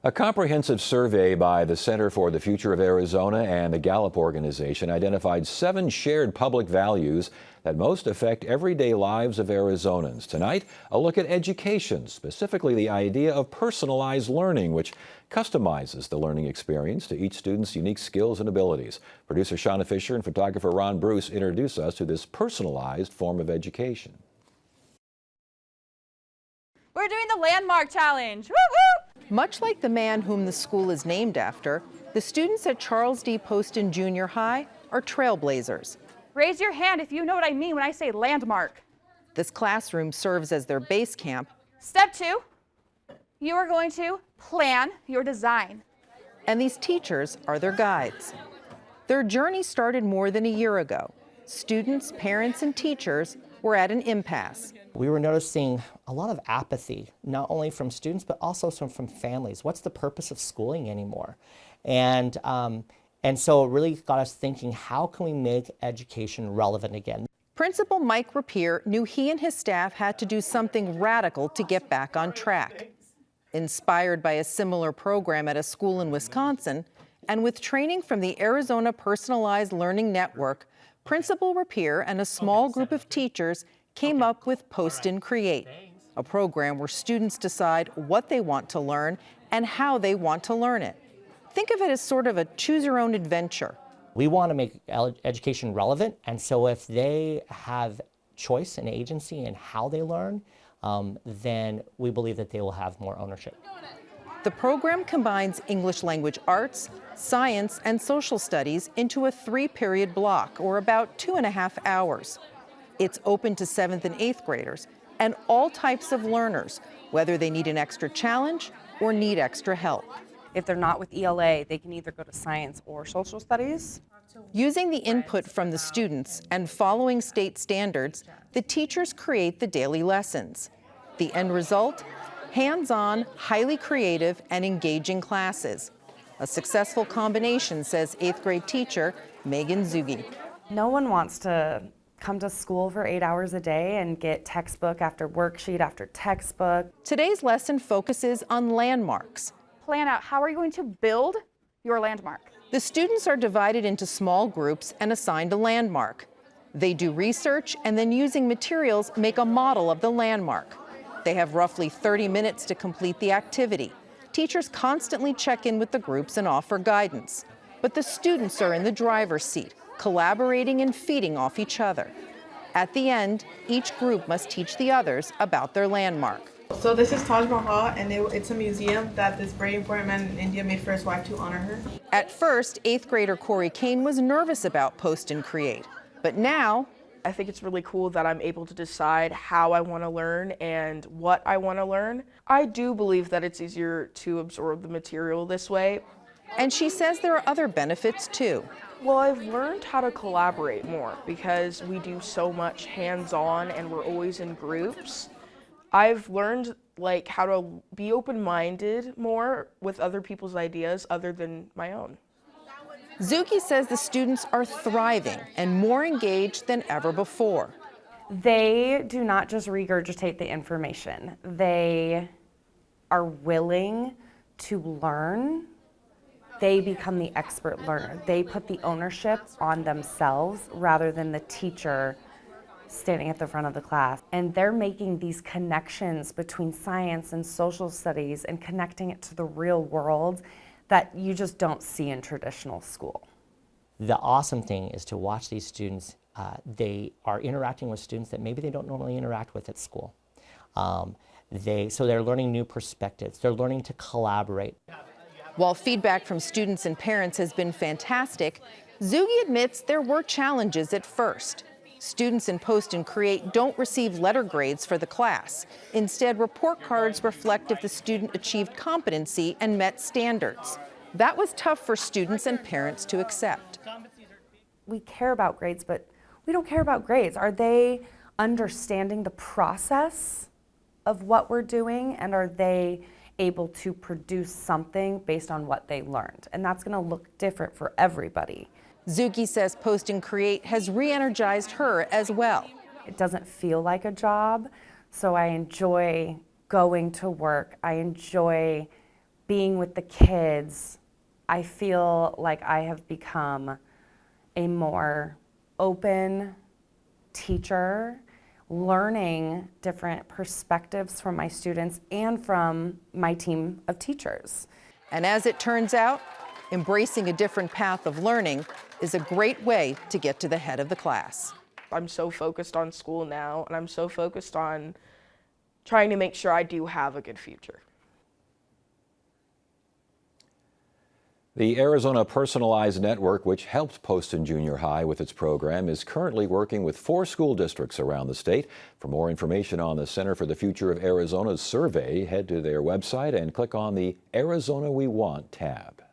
A comprehensive survey by the Center for the Future of Arizona and the Gallup organization identified 7 shared public values that most affect everyday lives of Arizonans. Tonight, a look at education, specifically the idea of personalized learning, which customizes the learning experience to each student's unique skills and abilities. Producer Shauna Fisher and photographer Ron Bruce introduce us to this personalized form of education. We're doing the Landmark Challenge. Woo woo! Much like the man whom the school is named after, the students at Charles D. Poston Junior High are trailblazers. Raise your hand if you know what I mean when I say landmark. This classroom serves as their base camp. Step 2, you are going to plan your design. And these teachers are their guides. Their journey started more than a year ago. Students, parents, and teachers were at an impasse. We were noticing a lot of apathy, not only from students, but also from families. What's the purpose of schooling anymore? And so it really got us thinking, how can we make education relevant again? Principal Mike Rapier knew he and his staff had to do something radical to get back on track. Inspired by a similar program at a school in Wisconsin, and with training from the Arizona Personalized Learning Network, Principal Rapier and a small group of teachers came up with Poston Create, a program where students decide what they want to learn and how they want to learn it. Think of it as sort of a choose-your-own-adventure. We want to make education relevant, and so if they have choice and agency in how they learn, then we believe that they will have more ownership. The program combines English language arts, science, and social studies into a 3-period block, or about 2.5 hours. It's open to 7th and 8th graders and all types of learners, whether they need an extra challenge or need extra help. If they're not with ELA, they can either go to science or social studies. Using the input from the students and following state standards, the teachers create the daily lessons. The end result? Hands-on, highly creative, and engaging classes. A successful combination, says 8th grade teacher Megan Zugi. No one wants to come to school for 8 hours a day and get textbook after worksheet after textbook. Today's lesson focuses on landmarks. Plan out how are you going to build your landmark. The students are divided into small groups and assigned a landmark. They do research and then, using materials, make a model of the landmark. They have roughly 30 minutes to complete the activity. Teachers constantly check in with the groups and offer guidance. But the students are in the driver's seat, collaborating and feeding off each other. At the end, each group must teach the others about their landmark. So this is Taj Mahal, and it's a museum that this very important man in India made for his wife to honor her. At first, 8th grader Corey Kane was nervous about Poston Create, but now I think it's really cool that I'm able to decide how I want to learn and what I want to learn. I do believe that it's easier to absorb the material this way. And she says there are other benefits too. Well, I've learned how to collaborate more because we do so much hands-on and we're always in groups. I've learned how to be open-minded more with other people's ideas other than my own. Zuki says the students are thriving and more engaged than ever before. They do not just regurgitate the information. They are willing to learn. They become the expert learner. They put the ownership on themselves rather than the teacher standing at the front of the class. And they're making these connections between science and social studies and connecting it to the real world that you just don't see in traditional school. The awesome thing is to watch these students. They are interacting with students that maybe they don't normally interact with at school. So they're learning new perspectives. They're learning to collaborate. While feedback from students and parents has been fantastic, Zugi admits there were challenges at first. Students in Poston Create don't receive letter grades for the class. Instead, report cards reflect if the student achieved competency and met standards. That was tough for students and parents to accept. We care about grades, but we don't care about grades. Are they understanding the process of what we're doing, and are they able to produce something based on what they learned? And that's going to look different for everybody. Zuki says Poston Create has re-energized her as well. It doesn't feel like a job, so I enjoy going to work. I enjoy being with the kids, I feel like I have become a more open teacher, learning different perspectives from my students and from my team of teachers. And as it turns out, embracing a different path of learning is a great way to get to the head of the class. I'm so focused on school now, and I'm so focused on trying to make sure I do have a good future. The Arizona Personalized Network, which helps Poston Junior High with its program, is currently working with 4 school districts around the state. For more information on the Center for the Future of Arizona's survey, head to their website and click on the Arizona We Want tab.